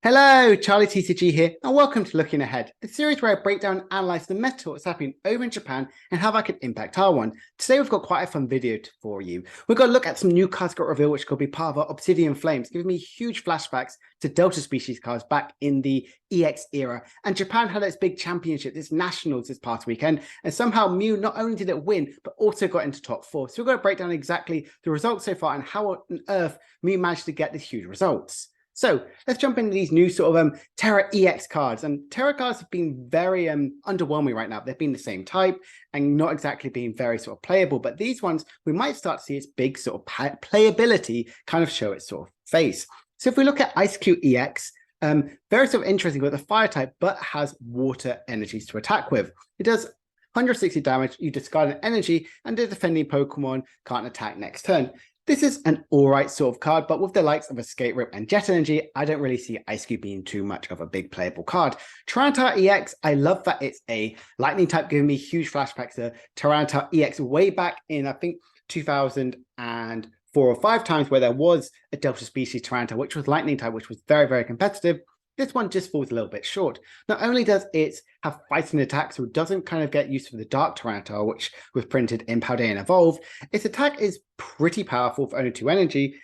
Hello, Charlie TCG here, and welcome to Looking Ahead, the series where I break down and analyse the meta that's happening over in Japan and how that could impact our one. Today we've got quite a fun video for you. We've got to look at some new cards got revealed which could be part of our Obsidian Flames, giving me huge flashbacks to Delta species cards back in the EX era. And Japan had its big championship, its nationals this past weekend, and somehow Mew not only did it win, but also got into top 4. So we're going to break down exactly the results so far and how on earth Mew managed to get these huge results. So let's jump into these new sort of Terra EX cards. And Terra cards have been very underwhelming right now. They've been the same type and not exactly being very sort of playable. But these ones, we might start to see its big sort of playability kind of show its sort of face. So if we look at Ice Cube EX, very sort of interesting with the fire type, but has water energies to attack with. It does 160 damage, you discard an energy, and the defending Pokemon can't attack next turn. This is an alright sort of card, but with the likes of Escape Rope and Jet Energy, I don't really see Ice Cube being too much of a big playable card. Tyranitar EX, I love that it's a lightning type, giving me huge flashbacks to Tyranitar EX way back in, I think, 2004 or 5 times, where there was a Delta species Tyranitar, which was lightning type, which was very, very competitive. This one just falls a little bit short. Not only does it have fighting attack, so it doesn't kind of get used to the Dark Tyranitar, which was printed in Paldean Evolve. Its attack is pretty powerful for only 2 energy,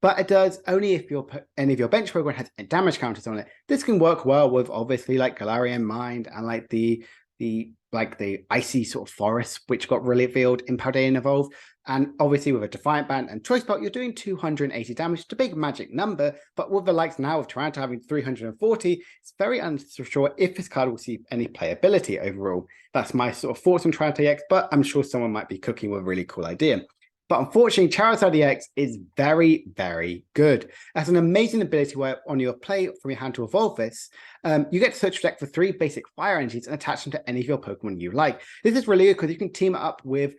but it does only if any of your bench Pokemon has damage counters on it. This can work well with obviously like Galarian Mind and like the icy sort of forest, which got revealed in Paldean Evolve. And obviously with a Defiant Band and Choice Belt, you're doing 280 damage. It's a big magic number, but with the likes now of Tyranitar having 340, it's very unsure if this card will see any playability overall. That's my sort of thoughts on Tyranitar EX, but I'm sure someone might be cooking with a really cool idea. But unfortunately, Charizard EX is very, very good. It has an amazing ability where on your play from your hand to evolve this, you get to search your deck for 3 basic fire energies and attach them to any of your Pokemon you like. This is really good because you can team it up with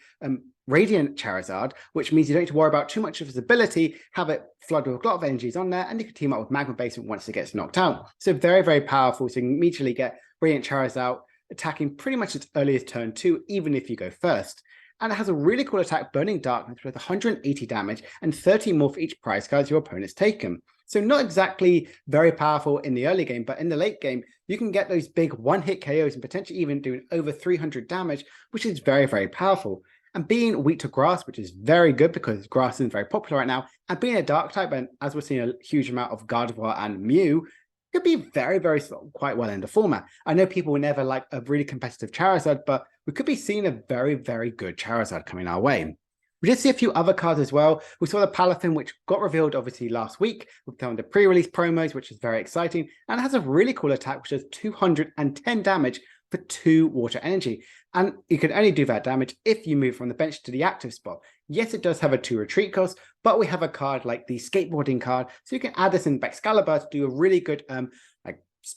Radiant Charizard, which means you don't need to worry about too much of its ability, have it flood with a lot of energies on there, and you can team up with Magma Basement once it gets knocked out. So very, very powerful. So you can immediately get Radiant Charizard attacking pretty much its earliest turn 2, even if you go first. And it has a really cool attack, Burning Darkness, with 180 damage and 30 more for each prize card your opponent's taken. So not exactly very powerful in the early game, but in the late game, you can get those big one-hit KOs and potentially even doing over 300 damage, which is very, very powerful. And being weak to grass, which is very good because grass is very popular right now, and being a dark type, and as we're seeing a huge amount of Gardevior and Mew, could be very, very quite well in the format. I know people will never like a really competitive Charizard, but we could be seeing a very, very good Charizard coming our way. We did see a few other cards as well. We saw the Palafin, which got revealed obviously last week with the pre-release promos, which is very exciting. And it has a really cool attack, which does 210 damage for 2 water energy. And you can only do that damage if you move from the bench to the active spot. Yes, it does have a 2 retreat cost, but we have a card like the skateboarding card. So you can add this in Excalibur to do a really good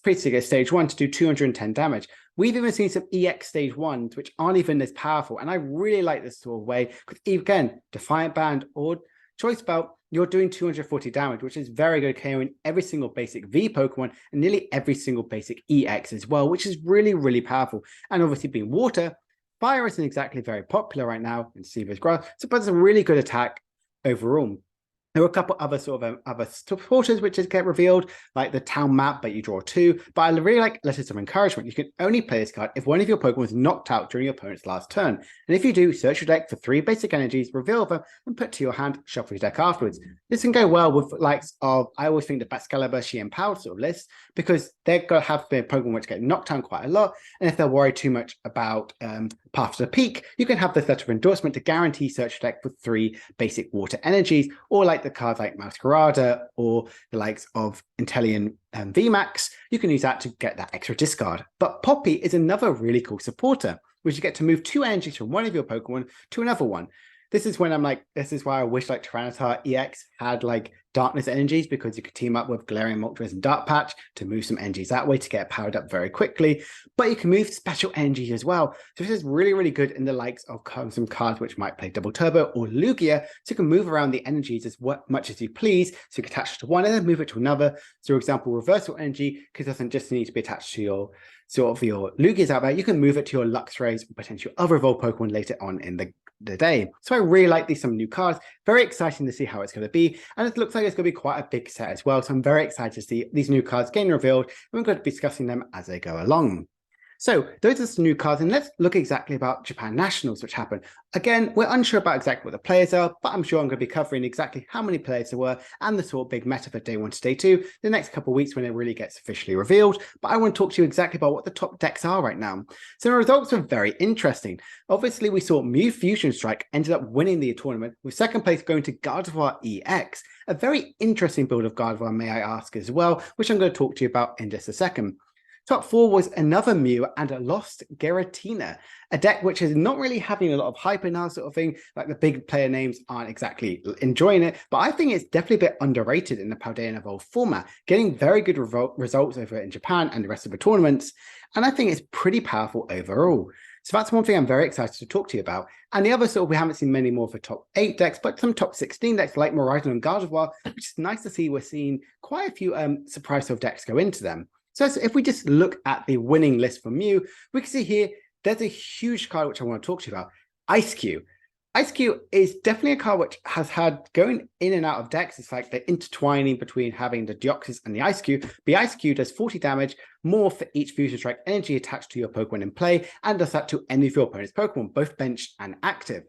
pretty stage 1 to do 210 damage. We've even seen some EX stage 1s, which aren't even as powerful. And I really like this sort of way, because again, Defiant Band or Choice Belt, you're doing 240 damage, which is very good, KOing every single basic V Pokemon and nearly every single basic EX as well, which is really, really powerful. And obviously being water, fire isn't exactly very popular right now in Seaver's Grass, so but it's a really good attack overall. There were a couple other sort of other supporters which just get revealed, like the town map, but you draw 2. But I really like Letters of Encouragement. You can only play this card if one of your Pokemon was knocked out during your opponent's last turn. And if you do, search your deck for 3 basic energies, reveal them, and put to your hand, shuffle your deck afterwards. This can go well with likes of, I always think the Excalibur, She Empowered sort of list, because they're going to have their Pokemon which get knocked down quite a lot. And if they're worried too much about Path to the Peak, you can have this letter of endorsement to guarantee search your deck for 3 basic water energies, or like the cards like Masquerada or the likes of Inteleon and VMAX, you can use that to get that extra discard. But Poppy is another really cool supporter, which you get to move 2 energies from one of your Pokemon to another one. This is when I'm like, this is why I wish like Tyranitar EX had like darkness energies, because you could team up with Galarian Moltres and Dark Patch to move some energies that way to get powered up very quickly. But you can move special energies as well. So this is really, really good in the likes of some cards which might play Double Turbo or Lugia. So you can move around the energies as much as you please. So you can attach it to one and then move it to another. So for example, Reversal Energy, because it doesn't just need to be attached to your sort of your Lugias out there, you can move it to your Luxrays or potentially other evolved Pokemon later on in the the day. So I really like these some new cards. Very exciting to see how it's going to be. And it looks like it's going to be quite a big set as well. So I'm very excited to see these new cards getting revealed. And we're going to be discussing them as they go along. So those are some new cards, and let's look exactly about Japan Nationals, which happened. Again, we're unsure about exactly what the players are, but I'm sure I'm going to be covering exactly how many players there were and the sort of big meta for day 1 to day 2 the next couple of weeks when it really gets officially revealed. But I want to talk to you exactly about what the top decks are right now. So the results were very interesting. Obviously, we saw Mew Fusion Strike ended up winning the tournament, with second place going to Gardevior EX. A very interesting build of Gardevior, may I ask, as well, which I'm going to talk to you about in just a second. Top 4 was another Mew and a lost Giratina, a deck which is not really having a lot of hype now, sort of thing. Like the big player names aren't exactly enjoying it, but I think it's definitely a bit underrated in the Paldean Evolved format, getting very good results over in Japan and the rest of the tournaments. And I think it's pretty powerful overall. So that's one thing I'm very excited to talk to you about. And the other sort of, we haven't seen many more for top 8 decks, but some top 16 decks like Miraidon and Gardevior, which is nice to see. We're seeing quite a few surprise of decks go into them. So if we just look at the winning list for Mew, we can see here, there's a huge card which I want to talk to you about, Ice Cube. Ice Cube is definitely a card which has had going in and out of decks. It's like the intertwining between having the Deoxys and the Ice Cube. The Ice Cube does 40 damage, more for each Fusion Strike energy attached to your Pokemon in play, and does that to any of your opponent's Pokemon, both benched and active.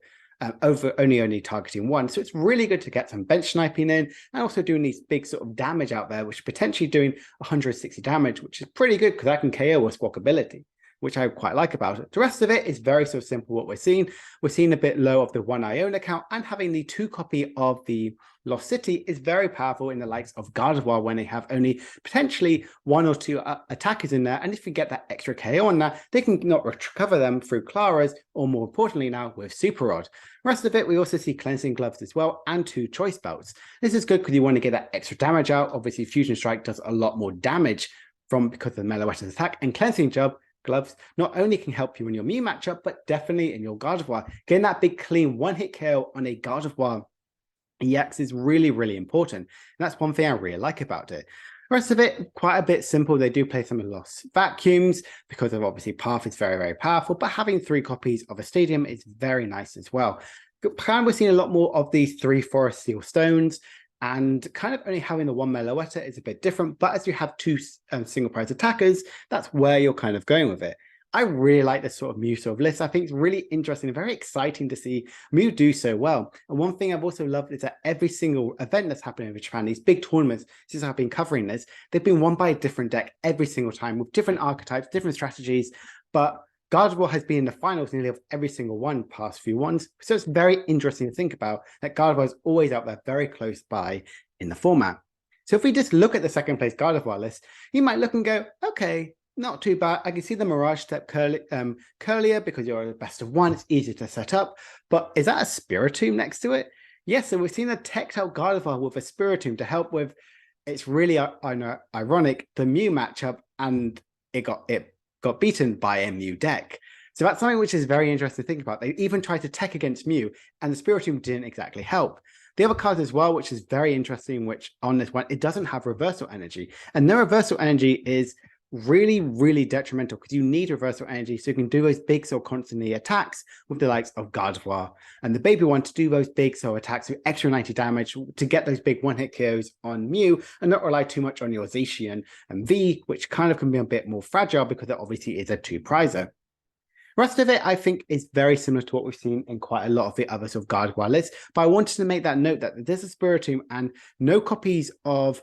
Over only targeting one. So it's really good to get some bench sniping in and also doing these big sort of damage out there, which is potentially doing 160 damage, which is pretty good because I can KO a Squawk ability, which I quite like about it. The rest of it is very sort of simple what we're seeing. We're seeing a bit low of the 1 Iona count, and having the 2 copy of the Lost City is very powerful in the likes of Gardevoir when they have only potentially 1 or 2 attackers in there. And if you get that extra KO on that, they can not recover them through Clara's, or more importantly now with Super Rod. The rest of it, we also see Cleansing Gloves as well, and 2 Choice Belts. This is good because you want to get that extra damage out. Obviously, Fusion Strike does a lot more damage because of the Meloetta's attack, and Cleansing Gloves not only can help you in your Mew matchup, but definitely in your Gardevoir. Getting that big clean 1-hit KO on a Gardevoir EX is really, really important. And that's one thing I really like about it. The rest of it, quite a bit simple. They do play some of Lost Vacuums because of obviously Path is very, very powerful, but having 3 copies of a Stadium is very nice as well. We're seeing a lot more of these 3 Forest Seal Stones, and kind of only having the 1 Meloetta is a bit different, but as you have 2 single prize attackers, that's where you're kind of going with it. I really like this sort of Mew sort of list. I think it's really interesting and very exciting to see Mew do so well. And one thing I've also loved is that every single event that's happening in Japan, these big tournaments, since I've been covering this, they've been won by a different deck every single time with different archetypes, different strategies. But Gardevoir has been in the finals nearly of every single one past few ones. So it's very interesting to think about that Gardevoir is always out there very close by in the format. So if we just look at the second place Gardevoir list, you might look and go, okay, not too bad. I can see the Mirage Step curlier because you're a best of 1. It's easier to set up. But is that a Spiritomb next to it? Yes, so we've seen a teched out Gardevoir with a Spiritomb to help with, it's really ironic, the Mew matchup, and it got beaten by a Mew deck. So that's something which is very interesting to think about. They even tried to tech against Mew, and the Spiritomb didn't exactly help. The other card as well, which is very interesting, which on this one, it doesn't have reversal energy. And no reversal energy is really, really detrimental because you need reversal energy so you can do those big so constantly attacks with the likes of Gardevoir. And the baby one to do those big so attacks with extra 90 damage to get those big 1-hit KOs on Mew and not rely too much on your Zacian and V, which kind of can be a bit more fragile because it obviously is a 2-prizer. The rest of it, I think, is very similar to what we've seen in quite a lot of the other sort of Gardevoir lists. But I wanted to make that note that there's a Spiritomb and no copies of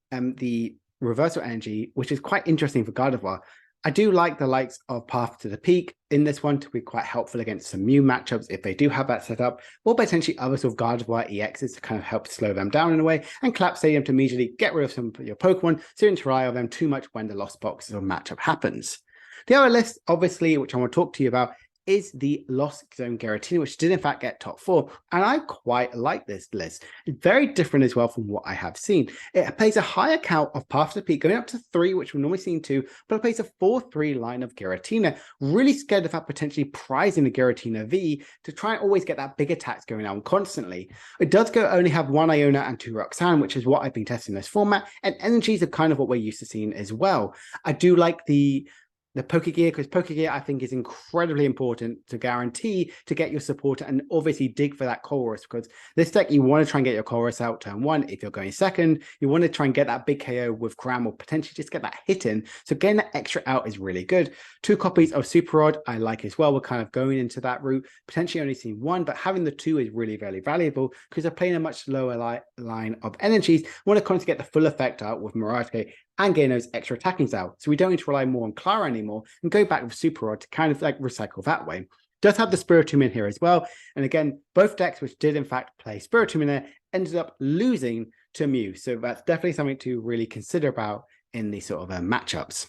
the reversal energy, which is quite interesting for Gardevoir. I do like the likes of Path to the Peak in this one to be quite helpful against some Mew matchups if they do have that set up, or potentially other sort of Gardevoir EXs to kind of help slow them down in a way, and Collapse Stadium to immediately get rid of some of your Pokemon so you don't rely on them too much when the Lost Boxes or matchup happens. The other list, obviously, which I want to talk to you about, is the Lost Zone Giratina, which did in fact get top 4. And I quite like this list. It's very different as well from what I have seen. It plays a higher count of Path to the Peak, going up to 3, which we're normally seeing 2, but it plays a 4-3 line of Giratina. Really scared of that potentially prizing the Giratina V to try and always get that big attacks going on constantly. It does only have 1 Iona and 2 Roxanne, which is what I've been testing in this format, and energies are kind of what we're used to seeing as well. I do like the the Pokegear, because Pokegear I think is incredibly important to guarantee to get your supporter and obviously dig for that Colress, because this deck you want to try and get your Colress out turn 1 if you're going second. You want to try and get that big KO with Cram or potentially just get that hit in. So getting that extra out is really good. 2 copies of Super Rod I like as well. We're kind of going into that route, potentially only seeing 1, but having the 2 is really very valuable because they're playing a much lower line of energies. Want to kind of get the full effect out with Mirage and gain those extra attackings out. So we don't need to rely more on Clara anymore and go back with Super Rod to kind of like recycle that way. Does have the Spiritomb in here as well. And again, both decks which did in fact play Spiritomb in there ended up losing to Mew. So that's definitely something to really consider about in these sort of matchups.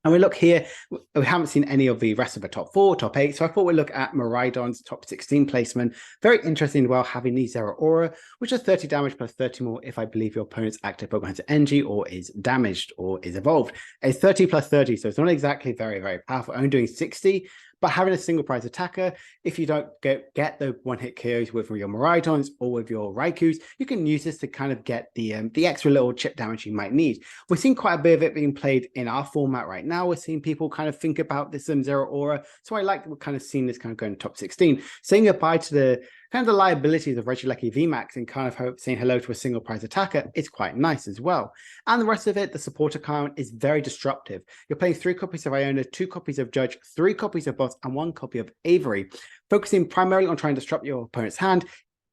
And we look here, we haven't seen any of the rest of the top 4, top 8. So I thought we'd look at Miraidon's top 16 placement. Very interesting, well, having the Zero Aura, which is 30 damage plus 30 more if I believe your opponent's active Pokemon has NG or is damaged or is evolved. It's 30 plus 30, so it's not exactly very, very powerful. Only doing 60. But having a single prize attacker, if you don't get the one-hit KOs with your Miraidons or with your Raikus, you can use this to kind of get the extra little chip damage you might need. We're seeing quite a bit of it being played in our format right now. We're seeing people kind of think about this Zero Aura. So I like that we're kind of seeing this kind of going top 16. Saying goodbye to the kind of the liabilities of Regieleki VMAX and kind of saying hello to a single prize attacker is quite nice as well. And the rest of it, the supporter count is very disruptive. You're playing 3 copies of Iona, 2 copies of Judge, 3 copies of Boss, and 1 copy of Avery, focusing primarily on trying to disrupt your opponent's hand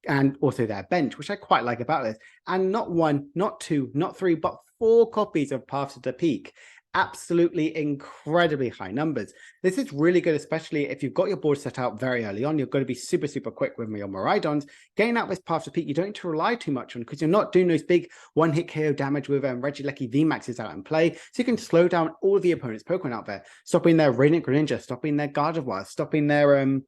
and also their bench, which I quite like about this. And not 1, not 2, not 3, but 4 copies of Paths to the Peak. Absolutely incredibly high numbers. This is really good, especially if you've got your board set out very early on. You're going to be super, super quick with your Miraidons. Getting out this Path to Peak, you don't need to rely too much on because you're not doing those big one-hit KO damage with Regieleki VMAXs out in play. So you can slow down all of the opponent's Pokemon out there, stopping their Radiant Greninja, stopping their Gardevoir, stopping their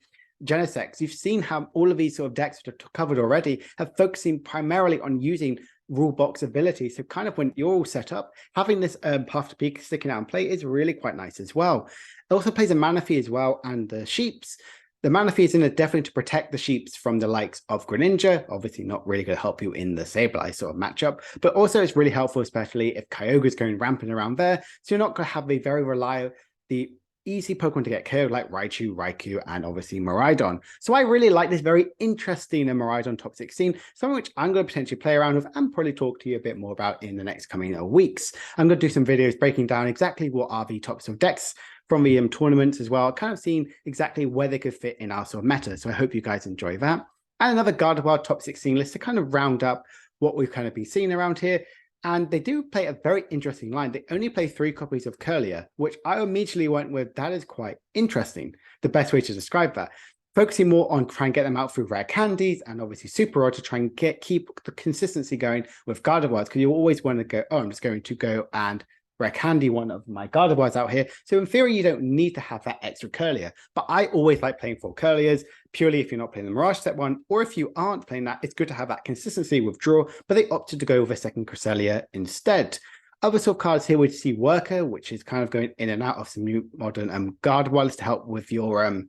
Genesect. You've seen how all of these sort of decks that are covered already have focusing primarily on using rule box ability. So kind of when you're all set up, having this Path to Peak sticking out in play is really quite nice as well. It also plays a Manaphy as well and the Sheeps. The Manaphy is in it definitely to protect the Sheeps from the likes of Greninja. Obviously not really going to help you in the Sableye sort of matchup, but also it's really helpful, especially if Kyogre's going rampant around there. So you're not going to have the very reliable, the easy Pokemon to get KO'd like Raichu, Raikou, and obviously Miraidon. So I really like this very interesting Miraidon top 16, something which I'm going to potentially play around with and probably talk to you a bit more about in the next coming weeks. I'm going to do some videos breaking down exactly what are the tops of decks from the tournaments as well, kind of seeing exactly where they could fit in our sort of meta. So I hope you guys enjoy that. And another Gardevoir top 16 list to kind of round up what we've kind of been seeing around here. And they do play a very interesting line. They only play 3 copies of Curlier, which I immediately went with, that is quite interesting. The best way to describe that. Focusing more on trying to get them out through rare candies and obviously Super Rod to try and keep the consistency going with Gardevoirs, because you always want to go, oh, I'm just going to go and rare candy one of my Gardevoirs out here. So in theory, you don't need to have that extra Curlier. But I always like playing 4 Curliers, purely if you're not playing the Mirage set one, or if you aren't playing that, it's good to have that consistency with draw, but they opted to go with a second Cresselia instead. Other sort of cards here, we see Worker, which is kind of going in and out of some new modern Gardevoirs to help with your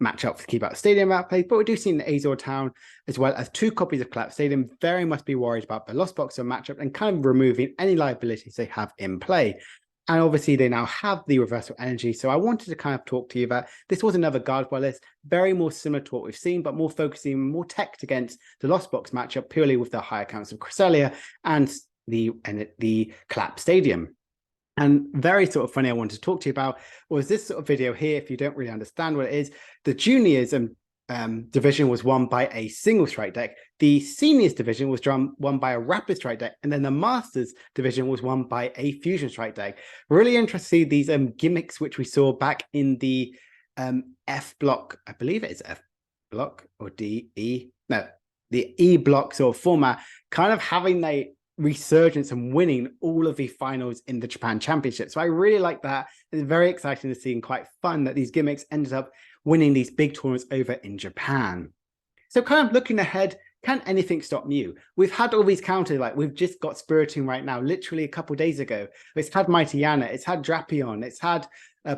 matchup to keep out stadium outplay, but we do see in the Azure Town, as well as 2 copies of Collapse Stadium, very much be worried about the Lost Boxer matchup and kind of removing any liabilities they have in play. And obviously they now have the Reversal Energy, so I wanted to kind of talk to you about, this was another Gardevoir list, very more similar to what we've seen, but more focusing, more teched against the Lost Box matchup, purely with the higher counts of Cresselia and the Collapse Stadium. And very sort of funny I wanted to talk to you about was this sort of video here. If you don't really understand what it is, the juniors division was won by a single strike deck. The seniors division was won by a rapid strike deck. And then the masters division was won by a fusion strike deck. Really interesting, these gimmicks, which we saw back in the F block, I believe it is F block or DE. No, the E block sort of format, kind of having a resurgence and winning all of the finals in the Japan Championship. So I really like that. It's very exciting to see and quite fun that these gimmicks ended up winning these big tournaments over in Japan. So kind of looking ahead, can anything stop Mew? We've had all these counters, like we've just got Spiritomb right now, literally a couple of days ago. It's had Mighty Yana, it's had Drapion, it's had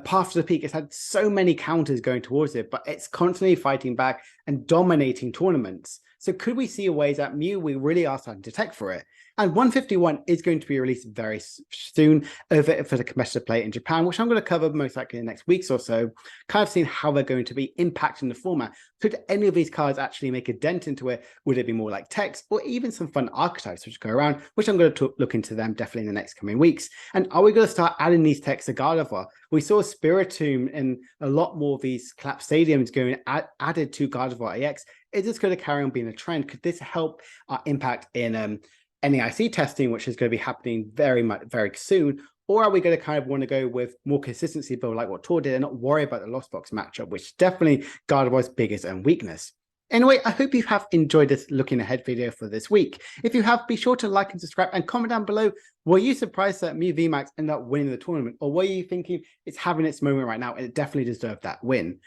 Path to the Peak, it's had so many counters going towards it, but it's constantly fighting back and dominating tournaments. So could we see a ways that Mew, we really are starting to tech for it? And 151 is going to be released very soon over for the competitive play in Japan, which I'm going to cover most likely in the next weeks or so, kind of seeing how they're going to be impacting the format. Could any of these cards actually make a dent into it? Would it be more like text or even some fun archetypes which go around, which I'm going to look into them definitely in the next coming weeks. And are we going to start adding these texts to Gardevior? We saw Spiritomb and a lot more of these collapsed stadiums going added to Gardevior AX. Is this going to carry on being a trend? Could this help our impact in NAIC testing, which is going to be happening very soon? Or are we going to kind of want to go with more consistency build like what Tor did and not worry about the Lost Box matchup, which is definitely Gardevior's biggest and weakness? Anyway, I hope you have enjoyed this looking ahead video for this week. If you have, be sure to like and subscribe and comment down below. Were you surprised that me VMAX ended up winning the tournament? Or were you thinking it's having its moment right now and it definitely deserved that win?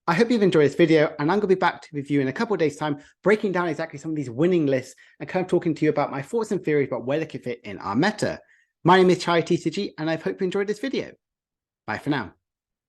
I hope you've enjoyed this video, and I'm going to be back with you in a couple of days' time, breaking down exactly some of these winning lists and kind of talking to you about my thoughts and theories about where they could fit in our meta. My name is TCG, and I hope you enjoyed this video. Bye for now.